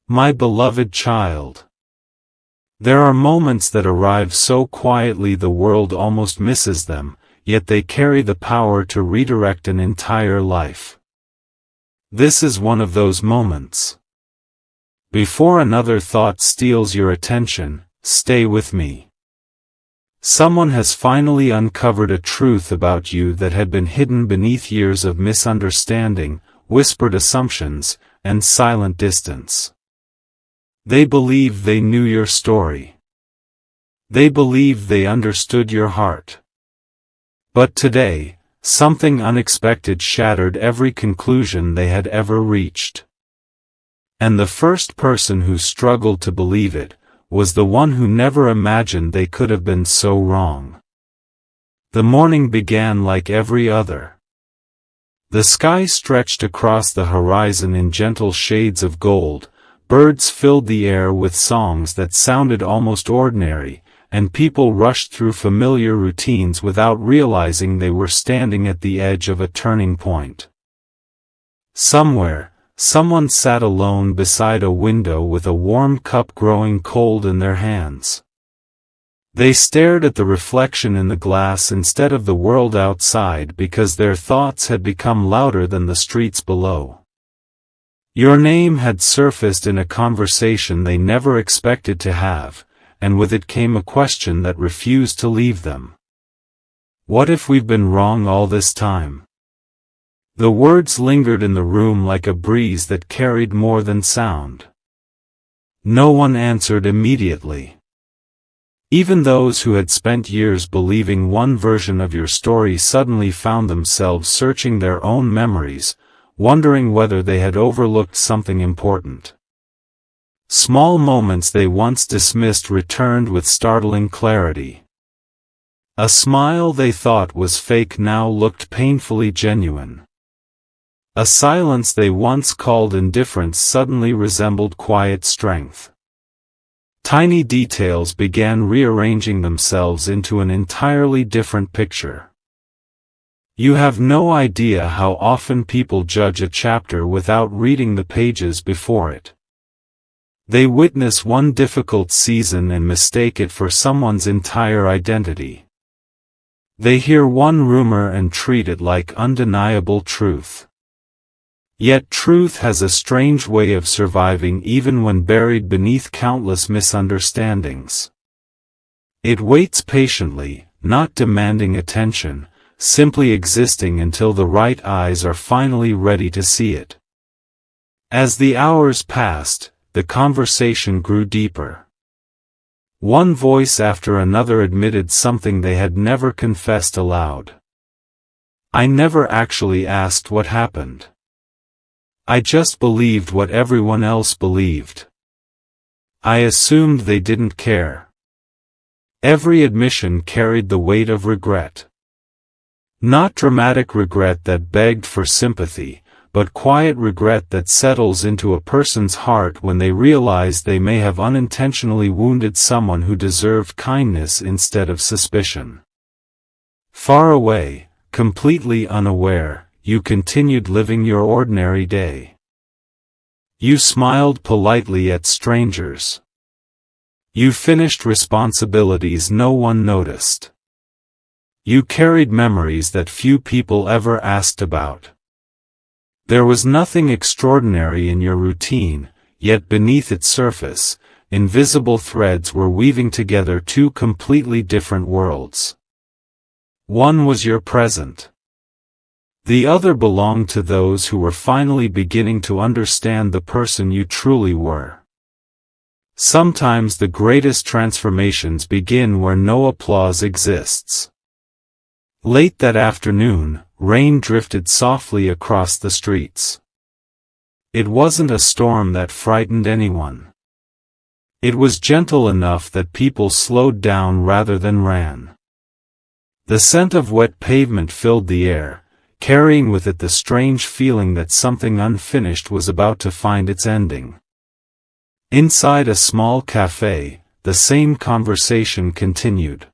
My beloved child. There are moments that arrive so quietly the world almost misses them, yet they carry the power to redirect an entire life. This is one of those moments. Before another thought steals your attention, stay with me. Someone has finally uncovered a truth about you that had been hidden beneath years of misunderstanding, whispered assumptions, and silent distance. They believed they knew your story. They believed they understood your heart. But today, something unexpected shattered every conclusion they had ever reached. And the first person who struggled to believe it was the one who never imagined they could have been so wrong. The morning began like every other. The sky stretched across the horizon in gentle shades of gold, birds filled the air with songs that sounded almost ordinary, and people rushed through familiar routines without realizing they were standing at the edge of a turning point. Somewhere, someone sat alone beside a window with a warm cup growing cold in their hands. They stared at the reflection in the glass instead of the world outside because their thoughts had become louder than the streets below. Your name had surfaced in a conversation they never expected to have, and with it came a question that refused to leave them. What if we've been wrong all this time? The words lingered in the room like a breeze that carried more than sound. No one answered immediately. Even those who had spent years believing one version of your story suddenly found themselves searching their own memories, wondering whether they had overlooked something important. Small moments they once dismissed returned with startling clarity. A smile they thought was fake now looked painfully genuine. A silence they once called indifference suddenly resembled quiet strength. Tiny details began rearranging themselves into an entirely different picture. You have no idea how often people judge a chapter without reading the pages before it. They witness one difficult season and mistake it for someone's entire identity. They hear one rumor and treat it like undeniable truth. Yet truth has a strange way of surviving even when buried beneath countless misunderstandings. It waits patiently, not demanding attention, simply existing until the right eyes are finally ready to see it. As the hours passed, the conversation grew deeper. One voice after another admitted something they had never confessed aloud. I never actually asked what happened. I just believed what everyone else believed. I assumed they didn't care. Every admission carried the weight of regret. Not dramatic regret that begged for sympathy, but quiet regret that settles into a person's heart when they realize they may have unintentionally wounded someone who deserved kindness instead of suspicion. Far away, completely unaware, you continued living your ordinary day. You smiled politely at strangers. You finished responsibilities no one noticed. You carried memories that few people ever asked about. There was nothing extraordinary in your routine, yet beneath its surface, invisible threads were weaving together two completely different worlds. One was your present. The other belonged to those who were finally beginning to understand the person you truly were. Sometimes the greatest transformations begin where no applause exists. Late that afternoon, rain drifted softly across the streets. It wasn't a storm that frightened anyone. It was gentle enough that people slowed down rather than ran. The scent of wet pavement filled the air, carrying with it the strange feeling that something unfinished was about to find its ending. Inside a small cafe, the same conversation continued.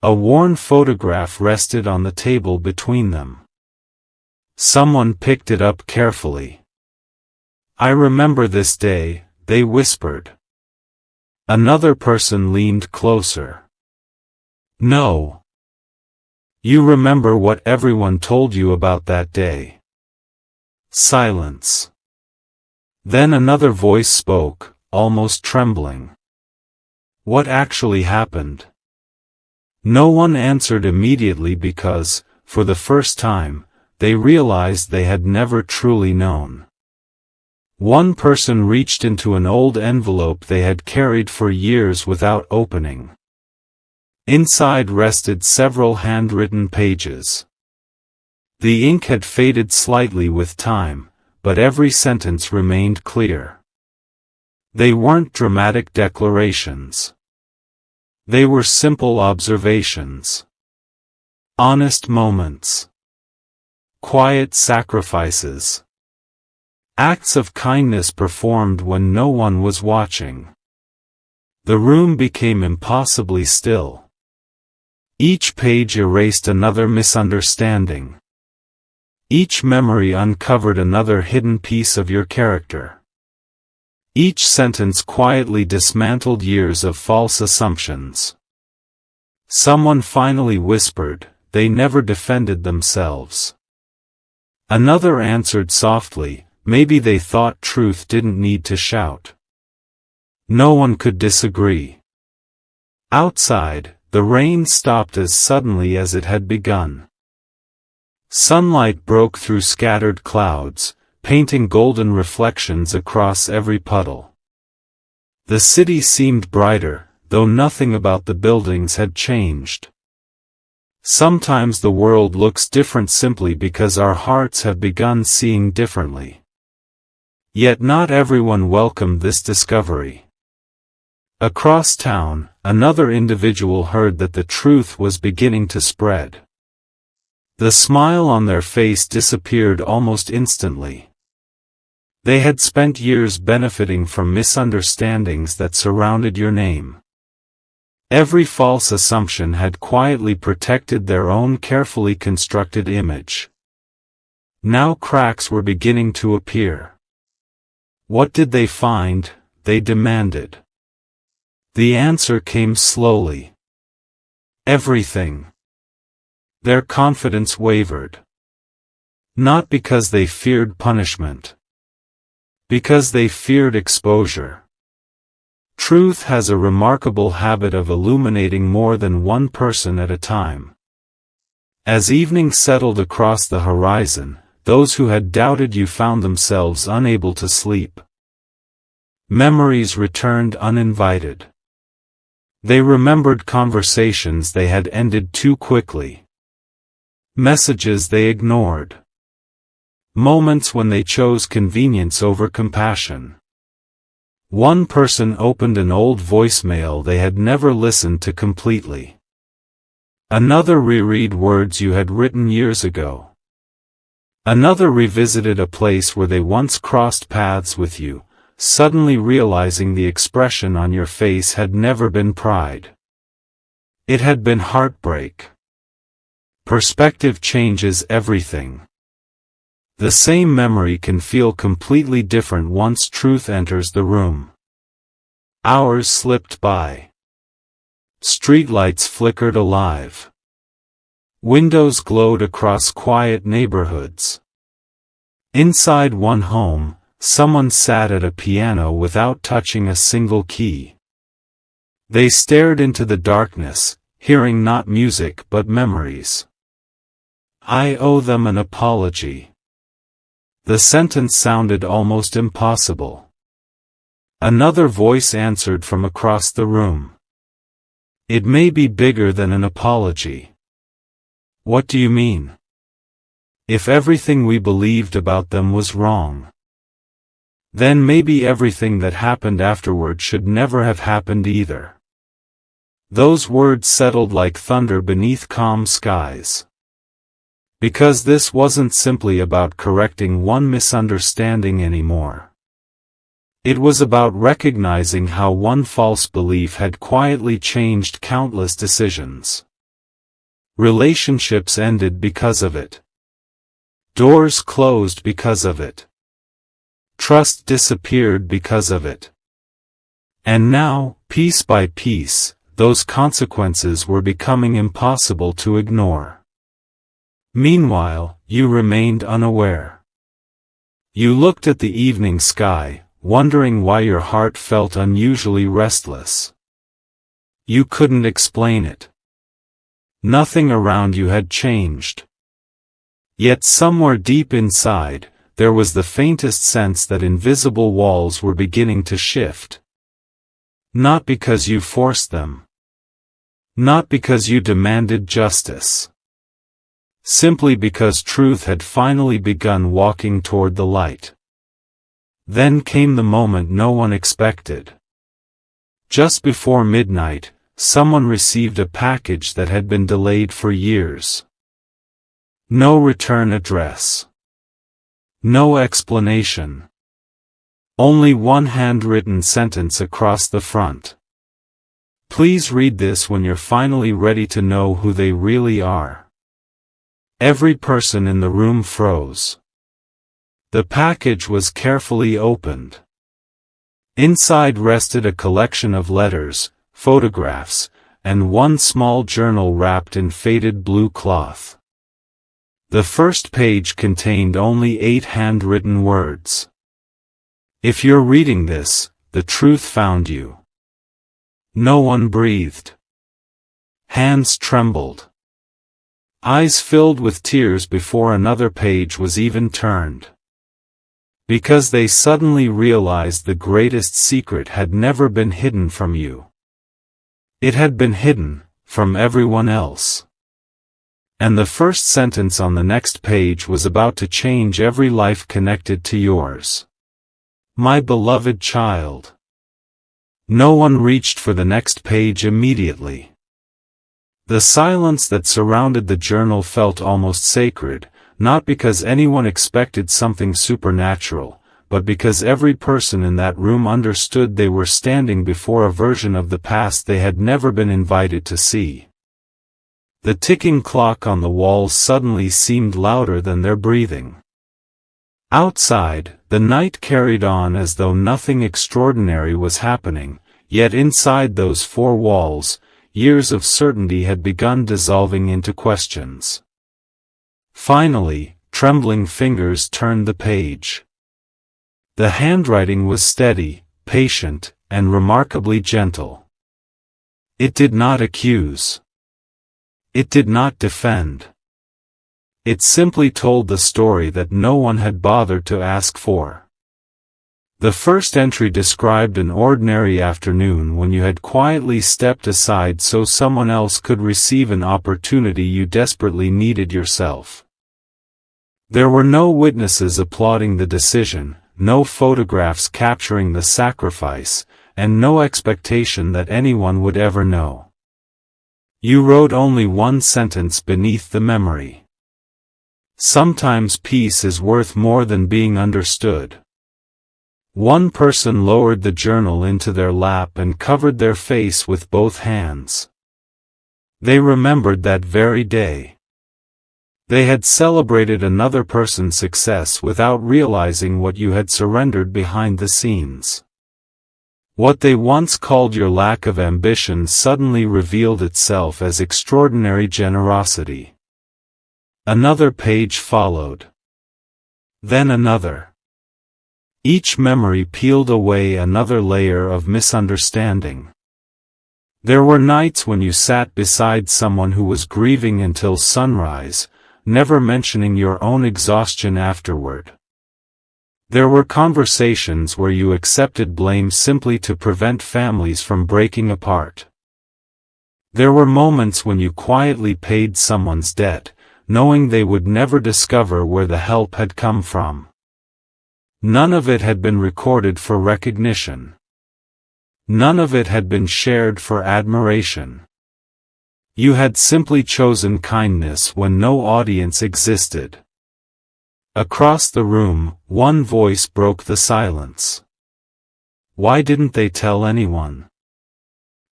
A worn photograph rested on the table between them. Someone picked it up carefully. I remember this day, they whispered. Another person leaned closer. No. You remember what everyone told you about that day. Silence. Then another voice spoke, almost trembling. What actually happened? No one answered immediately because, for the first time, they realized they had never truly known. One person reached into an old envelope they had carried for years without opening. Inside rested several handwritten pages. The ink had faded slightly with time, but every sentence remained clear. They weren't dramatic declarations. They were simple observations. Honest moments. Quiet sacrifices. Acts of kindness performed when no one was watching. The room became impossibly still. Each page erased another misunderstanding. Each memory uncovered another hidden piece of your character. Each sentence quietly dismantled years of false assumptions. Someone finally whispered, they never defended themselves. Another answered softly, maybe they thought truth didn't need to shout. No one could disagree. Outside, the rain stopped as suddenly as it had begun. Sunlight broke through scattered clouds, painting golden reflections across every puddle. The city seemed brighter, though nothing about the buildings had changed. Sometimes the world looks different simply because our hearts have begun seeing differently. Yet not everyone welcomed this discovery. Across town, another individual heard that the truth was beginning to spread. The smile on their face disappeared almost instantly. They had spent years benefiting from misunderstandings that surrounded your name. Every false assumption had quietly protected their own carefully constructed image. Now cracks were beginning to appear. What did they find? They demanded. The answer came slowly. Everything. Their confidence wavered. Not because they feared punishment. Because they feared exposure. Truth has a remarkable habit of illuminating more than one person at a time. As evening settled across the horizon, those who had doubted you found themselves unable to sleep. Memories returned uninvited. They remembered conversations they had ended too quickly. Messages they ignored. Moments when they chose convenience over compassion. One person opened an old voicemail they had never listened to completely. Another reread words you had written years ago. Another revisited a place where they once crossed paths with you, suddenly realizing the expression on your face had never been pride. It had been heartbreak. Perspective changes everything. The same memory can feel completely different once truth enters the room. Hours slipped by. Streetlights flickered alive. Windows glowed across quiet neighborhoods. Inside one home, someone sat at a piano without touching a single key. They stared into the darkness, hearing not music but memories. I owe them an apology. The sentence sounded almost impossible. Another voice answered from across the room. It may be bigger than an apology. What do you mean? If everything we believed about them was wrong, then maybe everything that happened afterward should never have happened either. Those words settled like thunder beneath calm skies. Because this wasn't simply about correcting one misunderstanding anymore. It was about recognizing how one false belief had quietly changed countless decisions. Relationships ended because of it. Doors closed because of it. Trust disappeared because of it. And now, piece by piece, those consequences were becoming impossible to ignore. Meanwhile, you remained unaware. You looked at the evening sky, wondering why your heart felt unusually restless. You couldn't explain it. Nothing around you had changed. Yet somewhere deep inside, there was the faintest sense that invisible walls were beginning to shift. Not because you forced them. Not because you demanded justice. Simply because truth had finally begun walking toward the light. Then came the moment no one expected. Just before midnight, someone received a package that had been delayed for years. No return address. No explanation. Only one handwritten sentence across the front. Please read this when you're finally ready to know who they really are. Every person in the room froze. The package was carefully opened. Inside rested a collection of letters, photographs, and one small journal wrapped in faded blue cloth. The first page contained only 8 handwritten words. If you're reading this, the truth found you. No one breathed. Hands trembled. Eyes filled with tears before another page was even turned. Because they suddenly realized the greatest secret had never been hidden from you. It had been hidden from everyone else. And the first sentence on the next page was about to change every life connected to yours. My beloved child. No one reached for the next page immediately. The silence that surrounded the journal felt almost sacred, not because anyone expected something supernatural, but because every person in that room understood they were standing before a version of the past they had never been invited to see. The ticking clock on the walls suddenly seemed louder than their breathing. Outside, the night carried on as though nothing extraordinary was happening, yet inside those 4 walls, years of certainty had begun dissolving into questions. Finally, trembling fingers turned the page. The handwriting was steady, patient, and remarkably gentle. It did not accuse. It did not defend. It simply told the story that no one had bothered to ask for. The first entry described an ordinary afternoon when you had quietly stepped aside so someone else could receive an opportunity you desperately needed yourself. There were no witnesses applauding the decision, no photographs capturing the sacrifice, and no expectation that anyone would ever know. You wrote only one sentence beneath the memory. Sometimes peace is worth more than being understood. One person lowered the journal into their lap and covered their face with both hands. They remembered that very day. They had celebrated another person's success without realizing what you had surrendered behind the scenes. What they once called your lack of ambition suddenly revealed itself as extraordinary generosity. Another page followed. Then another. Each memory peeled away another layer of misunderstanding. There were nights when you sat beside someone who was grieving until sunrise, never mentioning your own exhaustion afterward. There were conversations where you accepted blame simply to prevent families from breaking apart. There were moments when you quietly paid someone's debt, knowing they would never discover where the help had come from. None of it had been recorded for recognition. None of it had been shared for admiration. You had simply chosen kindness when no audience existed. Across the room, one voice broke the silence. Why didn't they tell anyone?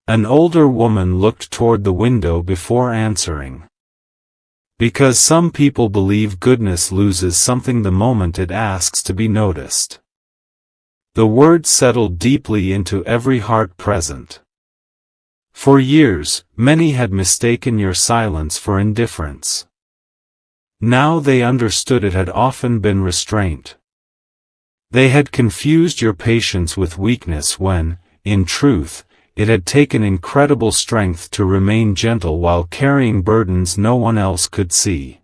An older woman looked toward the window before answering. Because some people believe goodness loses something the moment it asks to be noticed. The word settled deeply into every heart present. For years, many had mistaken your silence for indifference. Now they understood it had often been restraint. They had confused your patience with weakness when, in truth, it had taken incredible strength to remain gentle while carrying burdens no one else could see.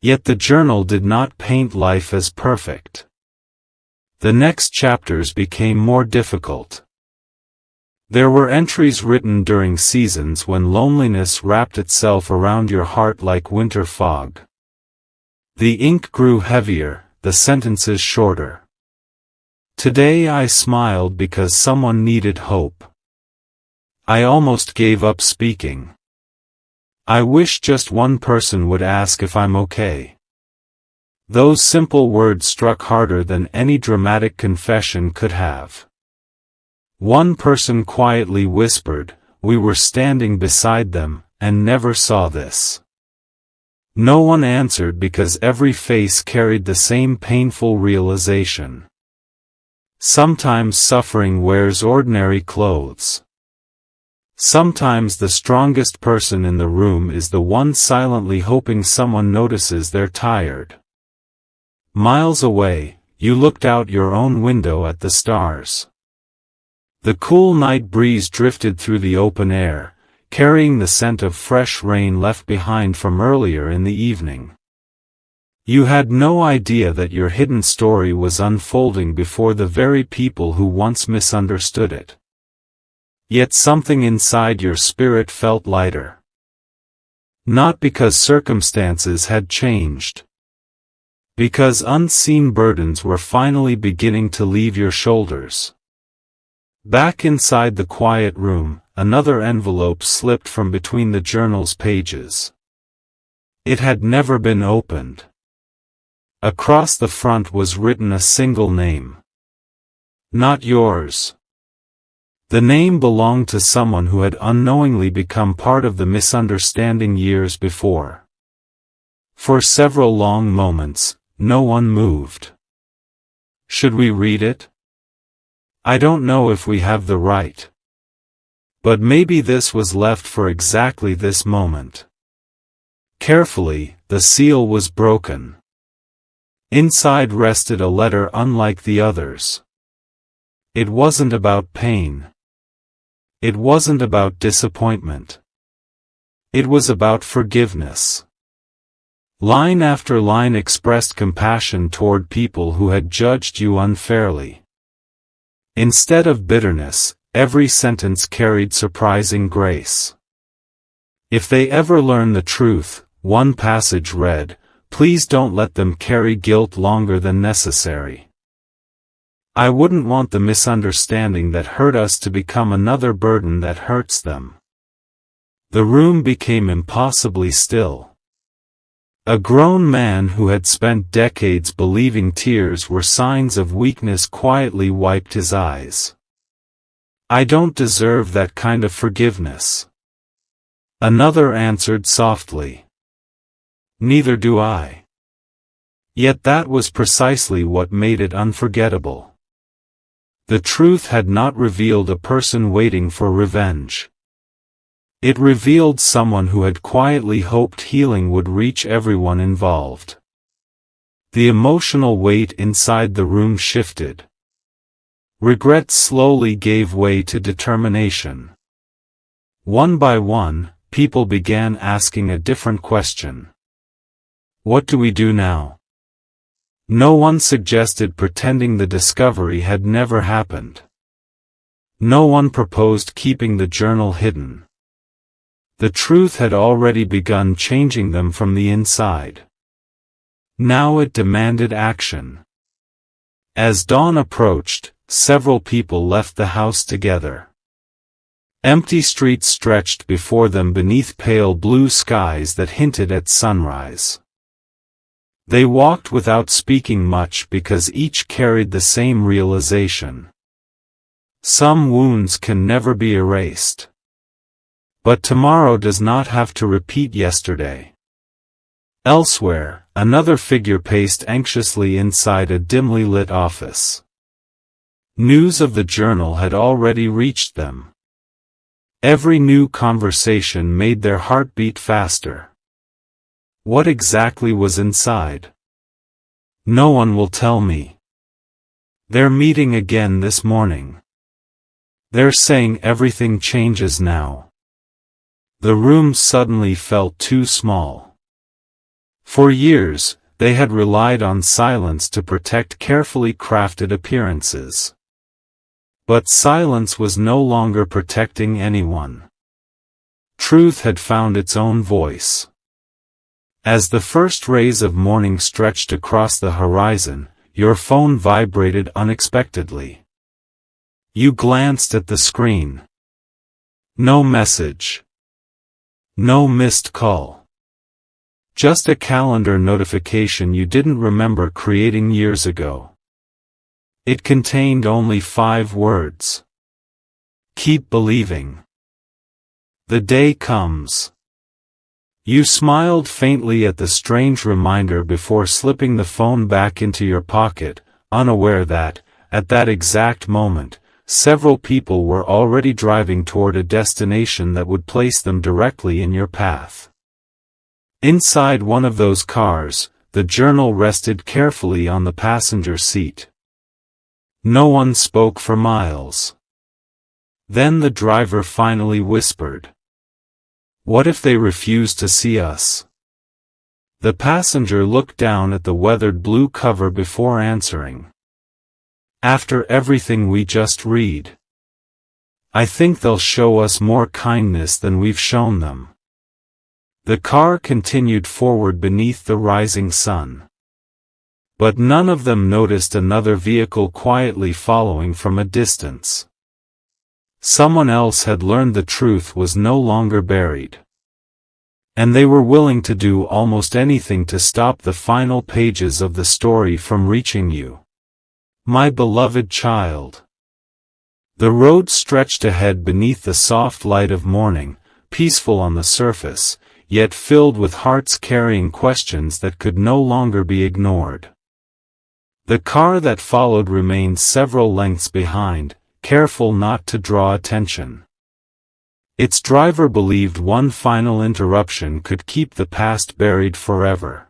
Yet the journal did not paint life as perfect. The next chapters became more difficult. There were entries written during seasons when loneliness wrapped itself around your heart like winter fog. The ink grew heavier, the sentences shorter. Today I smiled because someone needed hope. I almost gave up speaking. I wish just one person would ask if I'm okay. Those simple words struck harder than any dramatic confession could have. One person quietly whispered, "We were standing beside them, and never saw this." No one answered because every face carried the same painful realization. Sometimes suffering wears ordinary clothes. Sometimes the strongest person in the room is the one silently hoping someone notices they're tired. Miles away, you looked out your own window at the stars. The cool night breeze drifted through the open air, carrying the scent of fresh rain left behind from earlier in the evening. You had no idea that your hidden story was unfolding before the very people who once misunderstood it. Yet something inside your spirit felt lighter. Not because circumstances had changed. Because unseen burdens were finally beginning to leave your shoulders. Back inside the quiet room, another envelope slipped from between the journal's pages. It had never been opened. Across the front was written a single name. Not yours. The name belonged to someone who had unknowingly become part of the misunderstanding years before. For several long moments, no one moved. Should we read it? I don't know if we have the right. But maybe this was left for exactly this moment. Carefully, the seal was broken. Inside rested a letter unlike the others. It wasn't about pain. It wasn't about disappointment. It was about forgiveness. Line after line expressed compassion toward people who had judged you unfairly. Instead of bitterness, every sentence carried surprising grace. If they ever learn the truth, one passage read, "Please don't let them carry guilt longer than necessary." I wouldn't want the misunderstanding that hurt us to become another burden that hurts them. The room became impossibly still. A grown man who had spent decades believing tears were signs of weakness quietly wiped his eyes. I don't deserve that kind of forgiveness. Another answered softly. Neither do I. Yet that was precisely what made it unforgettable. The truth had not revealed a person waiting for revenge. It revealed someone who had quietly hoped healing would reach everyone involved. The emotional weight inside the room shifted. Regret slowly gave way to determination. One by one, people began asking a different question. What do we do now? No one suggested pretending the discovery had never happened. No one proposed keeping the journal hidden. The truth had already begun changing them from the inside. Now it demanded action. As dawn approached, several people left the house together. Empty streets stretched before them beneath pale blue skies that hinted at sunrise. They walked without speaking much because each carried the same realization. Some wounds can never be erased. But tomorrow does not have to repeat yesterday. Elsewhere, another figure paced anxiously inside a dimly lit office. News of the journal had already reached them. Every new conversation made their heart beat faster. What exactly was inside? No one will tell me. They're meeting again this morning. They're saying everything changes now. The room suddenly felt too small. For years, they had relied on silence to protect carefully crafted appearances. But silence was no longer protecting anyone. Truth had found its own voice. As the first rays of morning stretched across the horizon, your phone vibrated unexpectedly. You glanced at the screen. No message. No missed call. Just a calendar notification you didn't remember creating years ago. It contained only 5 words. Keep believing. The day comes. You smiled faintly at the strange reminder before slipping the phone back into your pocket, unaware that, at that exact moment, several people were already driving toward a destination that would place them directly in your path. Inside one of those cars, the journal rested carefully on the passenger seat. No one spoke for miles. Then the driver finally whispered, "What if they refuse to see us?" The passenger looked down at the weathered blue cover before answering. "After everything we just read, I think they'll show us more kindness than we've shown them." The car continued forward beneath the rising sun. But none of them noticed another vehicle quietly following from a distance. Someone else had learned the truth was no longer buried. And they were willing to do almost anything to stop the final pages of the story from reaching you. My beloved child. The road stretched ahead beneath the soft light of morning, peaceful on the surface, yet filled with hearts carrying questions that could no longer be ignored. The car that followed remained several lengths behind, careful not to draw attention. Its driver believed one final interruption could keep the past buried forever.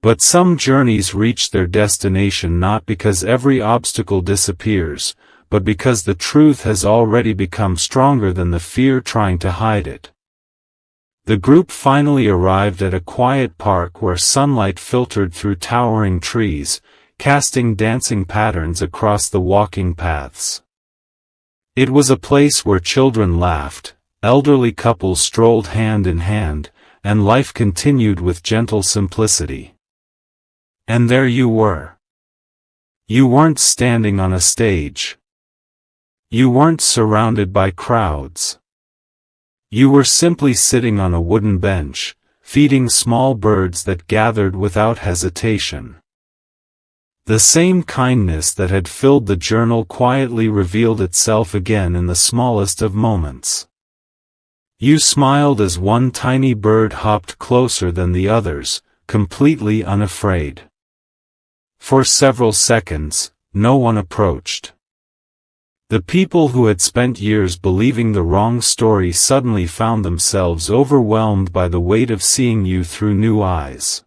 But some journeys reach their destination not because every obstacle disappears, but because the truth has already become stronger than the fear trying to hide it. The group finally arrived at a quiet park where sunlight filtered through towering trees, casting dancing patterns across the walking paths. It was a place where children laughed, elderly couples strolled hand in hand, and life continued with gentle simplicity. And there you were. You weren't standing on a stage. You weren't surrounded by crowds. You were simply sitting on a wooden bench, feeding small birds that gathered without hesitation. The same kindness that had filled the journal quietly revealed itself again in the smallest of moments. You smiled as one tiny bird hopped closer than the others, completely unafraid. For several seconds, no one approached. The people who had spent years believing the wrong story suddenly found themselves overwhelmed by the weight of seeing you through new eyes.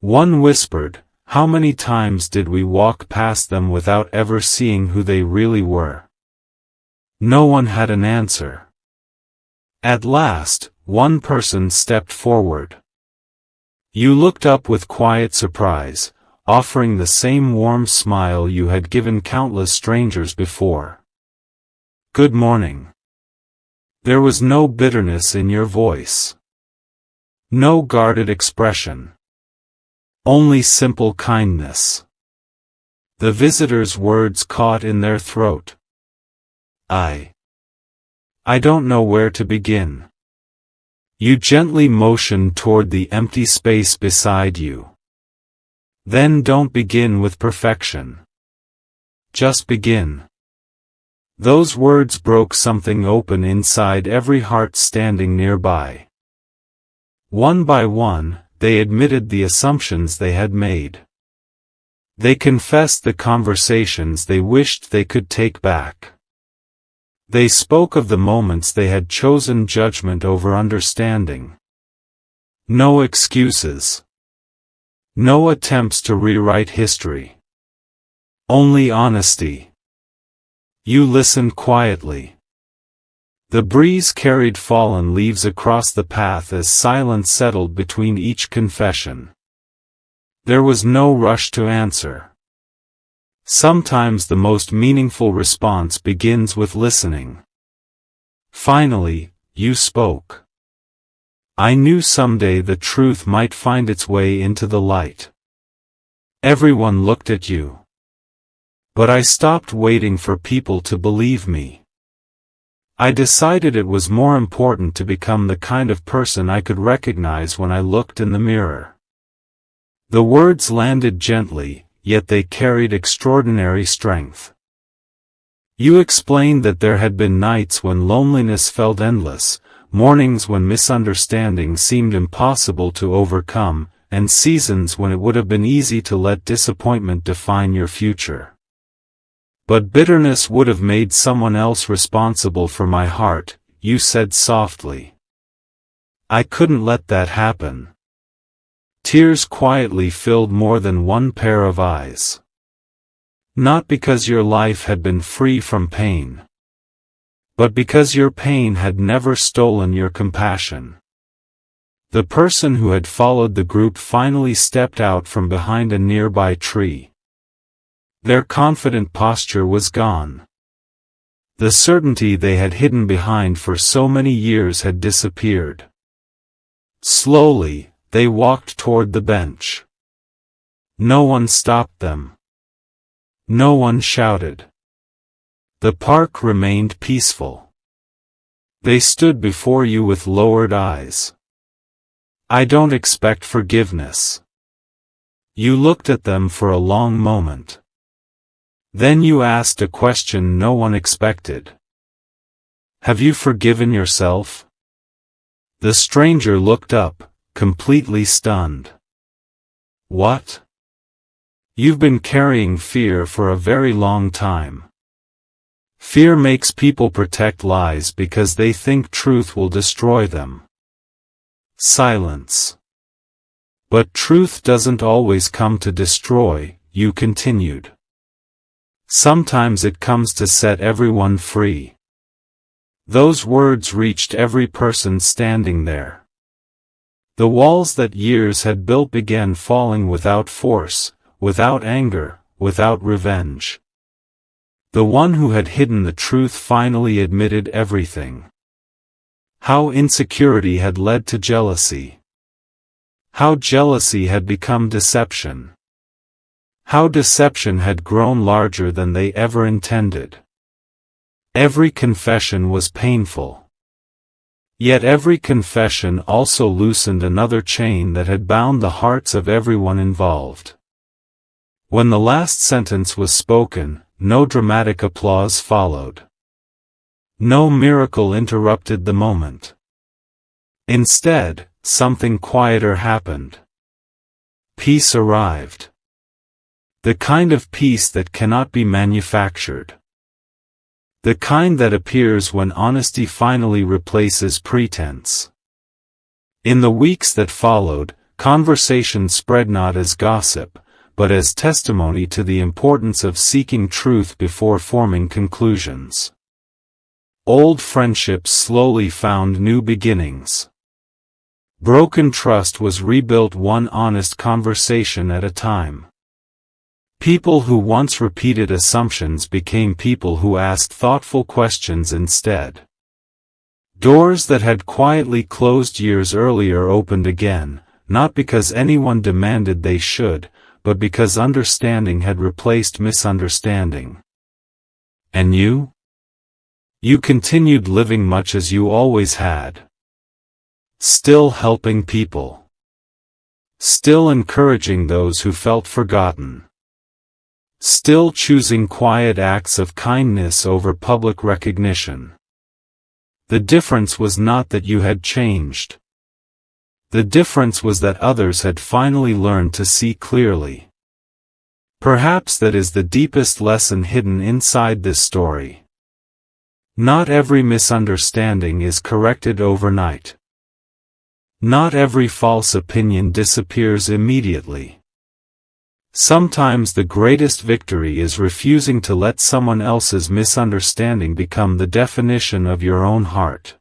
One whispered, "How many times did we walk past them without ever seeing who they really were?" No one had an answer. At last, one person stepped forward. You looked up with quiet surprise, offering the same warm smile you had given countless strangers before. "Good morning." There was no bitterness in your voice. No guarded expression. Only simple kindness. The visitor's words caught in their throat. I don't know where to begin." You gently motioned toward the empty space beside you. "Then don't begin with perfection. Just begin." Those words broke something open inside every heart standing nearby. One by one, they admitted the assumptions they had made. They confessed the conversations they wished they could take back. They spoke of the moments they had chosen judgment over understanding. No excuses. No attempts to rewrite history. Only honesty. You listened quietly. The breeze carried fallen leaves across the path as silence settled between each confession. There was no rush to answer. Sometimes the most meaningful response begins with listening. Finally, you spoke. I knew someday the truth might find its way into the light. Everyone looked at you. But I stopped waiting for people to believe me. I decided it was more important to become the kind of person I could recognize when I looked in the mirror. The words landed gently, yet they carried extraordinary strength. You explained that there had been nights when loneliness felt endless, mornings when misunderstanding seemed impossible to overcome, and seasons when it would have been easy to let disappointment define your future. But bitterness would have made someone else responsible for my heart, you said softly. I couldn't let that happen. Tears quietly filled more than one pair of eyes. Not because your life had been free from pain, but because your pain had never stolen your compassion. The person who had followed the group finally stepped out from behind a nearby tree. Their confident posture was gone. The certainty they had hidden behind for so many years had disappeared. Slowly, they walked toward the bench. No one stopped them. No one shouted. The park remained peaceful. They stood before you with lowered eyes. I don't expect forgiveness. You looked at them for a long moment. Then you asked a question no one expected. Have you forgiven yourself? The stranger looked up, completely stunned. What? You've been carrying fear for a very long time. Fear makes people protect lies because they think truth will destroy them. Silence. But truth doesn't always come to destroy, you continued. Sometimes it comes to set everyone free. Those words reached every person standing there. The walls that years had built began falling without force, without anger, without revenge. The one who had hidden the truth finally admitted everything. How insecurity had led to jealousy. How jealousy had become deception. How deception had grown larger than they ever intended. Every confession was painful. Yet every confession also loosened another chain that had bound the hearts of everyone involved. When the last sentence was spoken, no dramatic applause followed. No miracle interrupted the moment. Instead, something quieter happened. Peace arrived. The kind of peace that cannot be manufactured. The kind that appears when honesty finally replaces pretense. In the weeks that followed, conversation spread not as gossip, but as testimony to the importance of seeking truth before forming conclusions. Old friendships slowly found new beginnings. Broken trust was rebuilt one honest conversation at a time. People who once repeated assumptions became people who asked thoughtful questions instead. Doors that had quietly closed years earlier opened again, not because anyone demanded they should, but because understanding had replaced misunderstanding. And you? You continued living much as you always had. Still helping people. Still encouraging those who felt forgotten. Still choosing quiet acts of kindness over public recognition. The difference was not that you had changed. The difference was that others had finally learned to see clearly. Perhaps that is the deepest lesson hidden inside this story. Not every misunderstanding is corrected overnight. Not every false opinion disappears immediately. Sometimes the greatest victory is refusing to let someone else's misunderstanding become the definition of your own heart.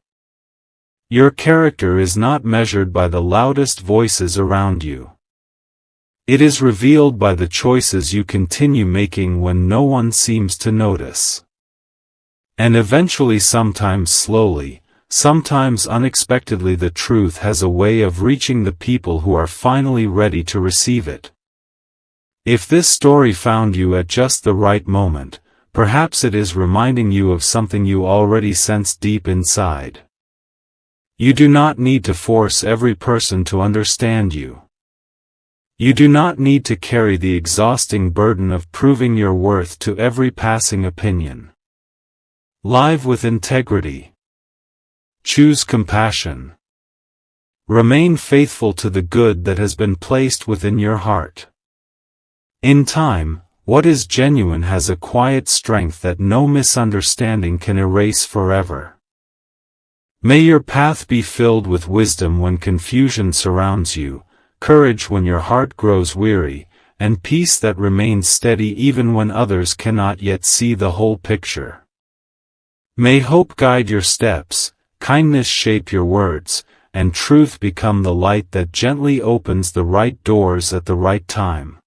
Your character is not measured by the loudest voices around you. It is revealed by the choices you continue making when no one seems to notice. And eventually, sometimes slowly, sometimes unexpectedly, the truth has a way of reaching the people who are finally ready to receive it. If this story found you at just the right moment, perhaps it is reminding you of something you already sense deep inside. You do not need to force every person to understand you. You do not need to carry the exhausting burden of proving your worth to every passing opinion. Live with integrity. Choose compassion. Remain faithful to the good that has been placed within your heart. In time, what is genuine has a quiet strength that no misunderstanding can erase forever. May your path be filled with wisdom when confusion surrounds you, courage when your heart grows weary, and peace that remains steady even when others cannot yet see the whole picture. May hope guide your steps, kindness shape your words, and truth become the light that gently opens the right doors at the right time.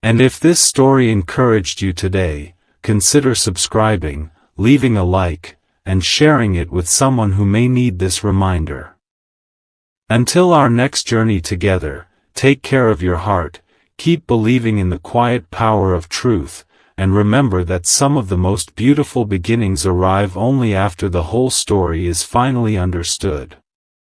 And if this story encouraged you today, consider subscribing, leaving a like, and sharing it with someone who may need this reminder. Until our next journey together, take care of your heart, keep believing in the quiet power of truth, and remember that some of the most beautiful beginnings arrive only after the whole story is finally understood.